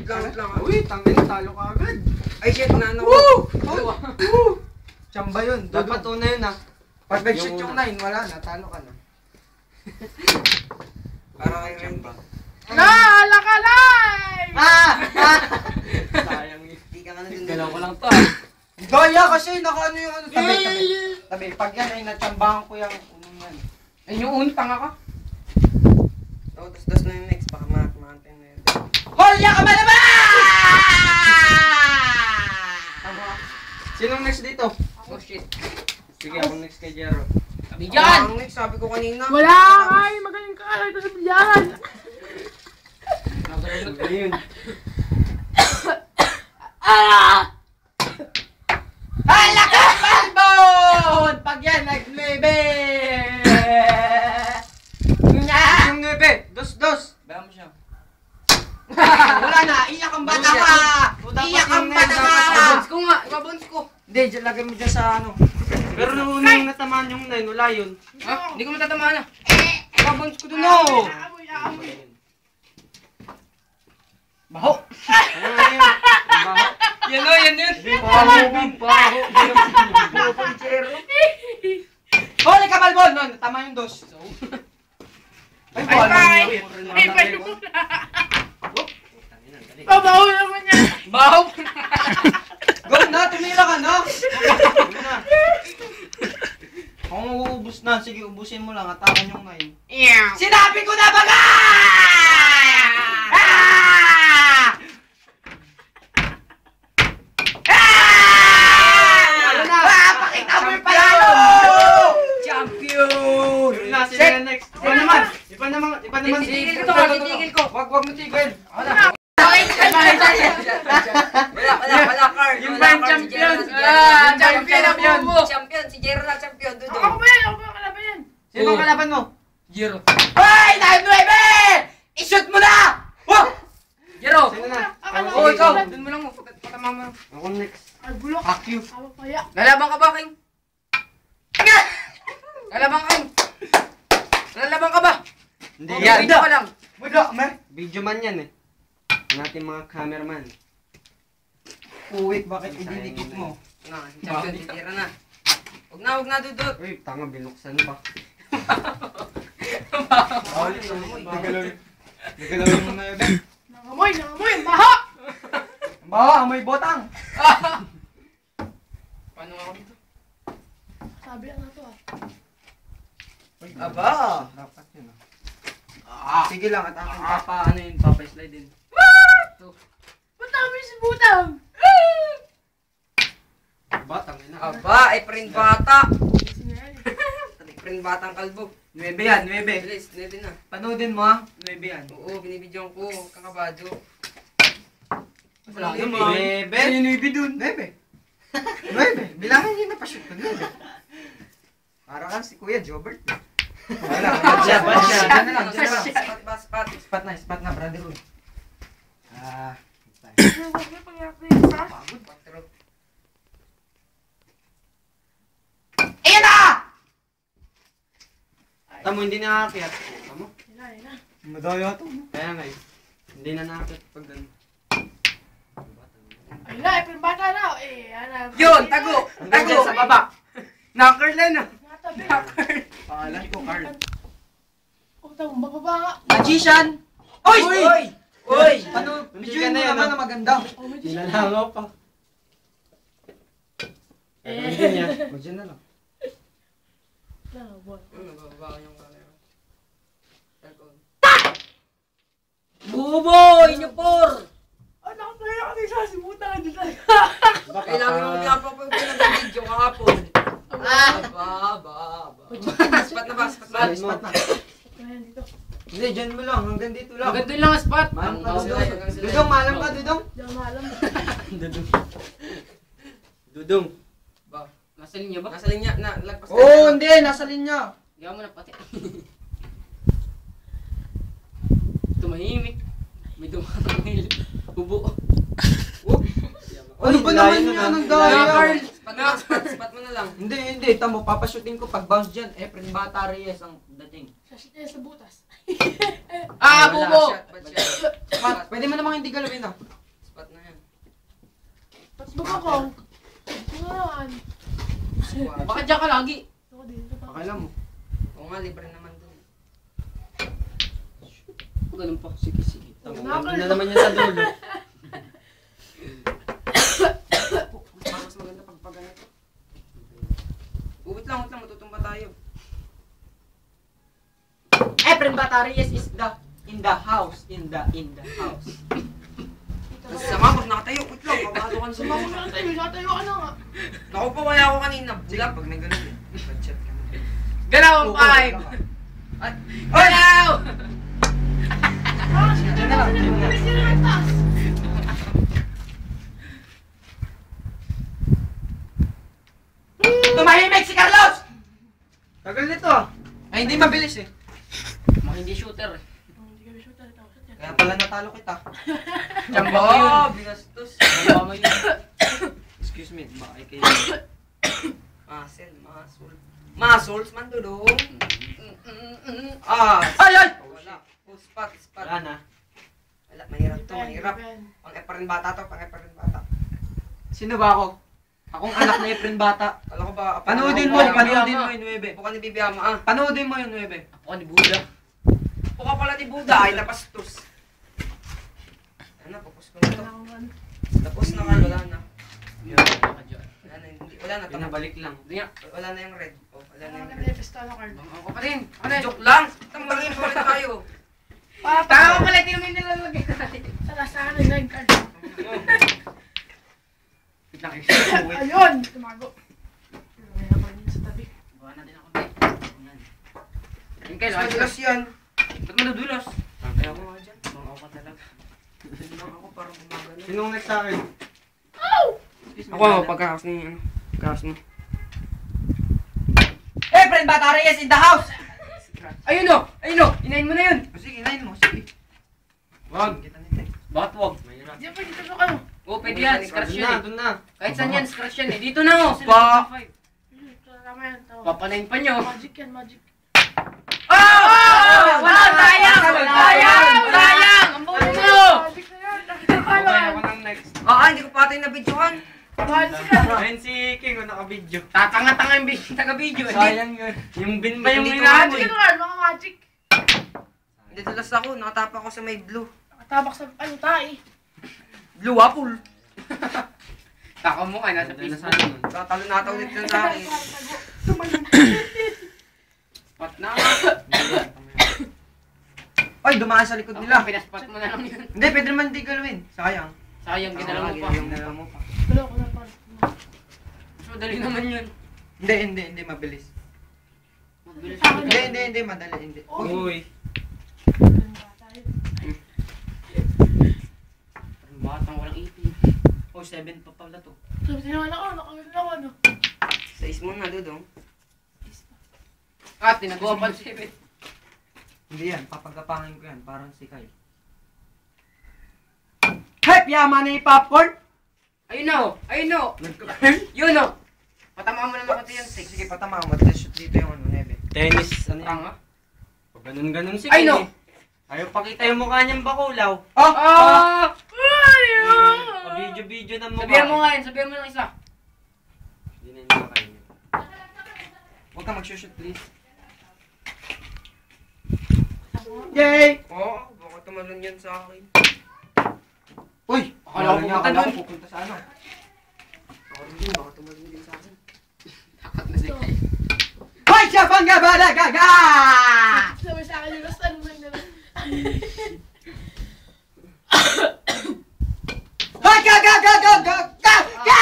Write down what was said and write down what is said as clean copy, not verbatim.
Wait lang. Uy, tangin, talo ka agad. Ay, shit, nano. Woo! Chamba yun. Dapat una yun ah. Pag nag-shoot yung 9, wala na. Talo ka na. Para kay Randy. Ala ka live! Sayang yun. Hindi ka nga na dun. Galaw ko lang to. Gaya kasi, naka ano yung ano. Tabi. Pag yan ay natsambahan ko yung unong yan. Ay, yung untang ako. Oh, tas na yung next. Baka ma-antay na yun. Holya ka ba naman? Sinong next dito? Oh, shit. Sige, ako next kay Jero. Bigyan! Ang next, sabi ko kanina. Wala kay, magaling ka ito sa bilyaran. Ayun. Hala ka, Balbon! Pag yan, nag-9. Yung 9. Dos. Baya mo siya. Wala na, iyak ang bata ka! Iyak ang bata ka! Ibabons ko nga. Ibabons ko. Hindi, lagay mo dyan sa ano. Pero nung unang natamaan yung 9, wala yun. Ha? Hindi ko matatamaan na. Ibabons ko dun oh! Amoy. Baho! Ano na yun? Baho! Yan o, yan yun. Baho! Holy ka, Balbon! No, tama yung dos. Ay, Bye! Ay, bye muna. Babaho naman yan. Baho. Go na! Tumira ka na! Go na! Kung uubos na, sige, ubusin mo lang. Atakan yung 9. Sinabi ko na baga! Ano na? Pakita mo yung palalo! Champion! Yun na, sila na next. Iba naman. Titigil ko to, titigil ko. Wag mo tigil. Wala, card. Yung Wala prime card, si champion. Jero na, si Champion ang bubo. Champion, si Jero na champion. Ako Dudong. ba yan? Ako ba kalaban yan? Sino ang kalaban mo? Jero. Hoy! 9-9! I-shoot mo na! Wah! Jero! Sino na? Oh, ikaw. Dun mo lang mo. Patama mo. Ako next. Ay, bulok. Fuck you. Ako kaya. Lalaban ka ba, King? Lalaban ka, King. Lalaban ka ba? Hindi Oh, yan. video ka lang. Video man yan eh. Ang ating mga cameraman. Uwit, bakit ididikit mo? Na, si champion, si Jero na. Huwag na, Dudut. Uy, tanga, binuksan pa. Nagalaw yung 9. Nangamoy. Ang baho. Bawa, amoy botang. Paano ako dito? Sabi lang na to ah. Aba! Dapat yun ah. Sige lang, at akin Ano yun, papa-slide din. Ba't namin si Butang? batang yun ah. Aba, ay print bata. Sino yan? Print batang kalbog. 9 yan, 9. Bilis, 9 na. Panoodin mo ah. 9 yan. Oo, binibidyoan ko. Kakabado. Wala yun, yung 9. Yung 9 dun. 9. 9. Bilangin nyo na pa-shoot ko 9. Para kang si Kuya Jobert. Wala. Bad shot. Spot na, brother. Huwag niyo pangyapin sa. Pagturo. Ayan na! Tamo, hindi nakakit. Tamo? Yan na. Madaya to. Kaya nga eh. Hindi na nakakit pag gano'n. Ay na, bata na. Ano. Yun, tago! Tago! Sa baba. Knocker lang na. Natabi. Pangalan ko, Carl. Oh, tawang bababa nga. Magician! Oy! Oy! Ano? Hindi Videoin ka mo na yan, naman ah. na maganda. Oh, may Nilalangaw pa. Hindi niya. Magyan na lang. boy. Nababa ko yung camera. Bubo! Inyapor! Ah, nakaplay ako din sa si Butang. Kailangan mo pinapapag pinag-video kahapon. Ba. Spot na ba? Spot na. Ayan dito. Hindi, dyan mo lang. Hanggang dito lang. Hanggang doon lang ang spot. Malam ka, Hanggang Dudong. hanggang sila. Dudong, malam ka, Dudong. Hindi ako maalam. Dudong. Ba? Nasa linya ba? Nasa linya na. Lagpas ka Oo, na. hindi. Nasa linya. Hindi mo na pati. Tumahimik. May dumatangil. Bubo. Ano ba naman yun? Anong daya? Spot mo na lang. Hindi. Tamo, papashooting ko pag bounce dyan. Efren Bata Reyes ang dating. Sa butas. Ah, Wala. bubo! Pwede mo namang hindi galawin ah. ko. Ano naman? Squad. Bakit dyan ka lagi? Ako din. Akala mo. Oo nga, libre naman dun. Ganun pa. Sige, sige. Nakakal- na naman yan sa dulo. Mas maganda pag ganito. Wait lang, matutumba tayo. Efren Batarias is in the house. In the house. Kasi sa mapos nakatayo, wait lang, kabado ka na sa Sumama mga. ka tayo. Natayo ka na nga. Naku po, kaya ako kanina. Sila, pag may ganun eh. Mag-chat ka na. Galaw ang 5! Galaw! Ah, sige na lang. Sige na lang. Sige na lang. Taas. Tumahimik si Carlos! Tagal nito ah. Ay, hindi mabilis eh. Mga hindi shooter eh. Hindi kami shoot tayo. Tapos yan. Kaya pala natalo kita. Tsamba mo yun. Binastos. Tsamba mo yun. Excuse me, baka ay kayo. Muscles, mandulong. Ah, Ay, ay! wala. Oh, spot. Wala na. Wala, mahirap to, mahirap. Pang-eparin bata to, pang-eparin bata. Sino ba ako? Akong anak na Efren Bata. Kala ko ba, Panoodin mo yung 9. Buka ni Bibiyama, ah. Panoodin mo yung 9. Ako ni Buda. Buka pala ni Buda, ay napastos. Ano, papos ko na to. Tapos na ka, wala na. Wala na, hindi, wala na. Pinabalik lang. Hindi nga. Wala na yung red. Oh, wala na yung red. Nag-repest na card. Ako pa rin. Ako na. Joke lang! Tambangin pa rin tayo. Tama pala, hindi naman nilalagay natin. Sa akin nag-9 card. Ayun! Ayun! Tumago. May naman yun sa tabi. Buha natin ako tayo. Yung kayo, Mas madulas yan. ba't madudulas? Kaya ako nga dyan. Mga ako talaga. Hindi lang ako parang gumagano. Sinong next sa akin? Ako, pagkakaos ni ano. Pagkakaos mo. Efren Batarias in the house! Ayun o! Ayun o! Inayin mo na yun! Sige, 9 mo. Sige. Wag. Kita nito eh. Bakit wag? Mahirap. Di ba dito sa ano? Oo, pwede yan. Scratch Doon yan na, eh. doon na. Kahit saan yan, scratch yan eh. Dito na o! Pa! Tama yan. Tama. Papanayin pa nyo. Magic yan, magic. Oh! Wala! Sayang! Sayang! Sayang! Ang buo mo! Magic na yan. Nakita ka Okay, lang. ako ng next. Hindi ko patay na videohan. Mahal sila. Ayun si King, naka-video. Tatanga-tanga yung taga-video. Sayang yun. Yung bin ba yung Hindi hinahan Magic eh? ano nga, mga magic. Hindi tulas ako, nakatapa ako sa may blue. Nakatabak sa ano tayo. Blue apple. Tako mo kayo, nasa Nasa Facebook. ano nun? Talo na ulit lang sa akin. Tumalong. Spot na. Ay, dumaan sa likod nila. Pinaspot mo na lang yun. Hindi, pwede naman hindi galawin. Sayang. Sayang, ginala mo pa. Yung dalawa mo pa. Tulo ko na pa. So, dali naman yun. Hindi, mabilis. Mabilis. Hindi, madali, hindi. Uy. Parang batang walang ipin. Oh, 7 pa pala to. Sabi naman ako, nakawin ako ano. 6 muna, Dudong. Tinagawa pa 7. Hindi yan, papagapangin ko yan. Parang si Kyle. Hype! Yaman na yung popcorn! Ayun na o! Ayun na o! Yun o! Patamaan mo naman pati yung 6. Sige, patama mo. Shoot dito yung ano, Nebe. Tennis, ano yan? Tanga. Pag ganun-ganun si Ay, Kyle no! eh. Ayaw pakita yung mukha niyang bakulaw. Ah! Video-video ng mukha. Sabihan mo nga yun, sabihan mo ng isa. Hindi na yung mukha niya. Huwag ka mag-shoot, please. Yay! Baka tumalon yan sa akin. Uy! Akala ko pupunta doon. Pupunta sa ano? Baka tumalon din sa akin. Takot na si Kyle. Hoy! Siya pang gabala gaga! Sabi sa akin yung basta ano na. Hoy! Gaga! Gaga! Gaga! Gaga!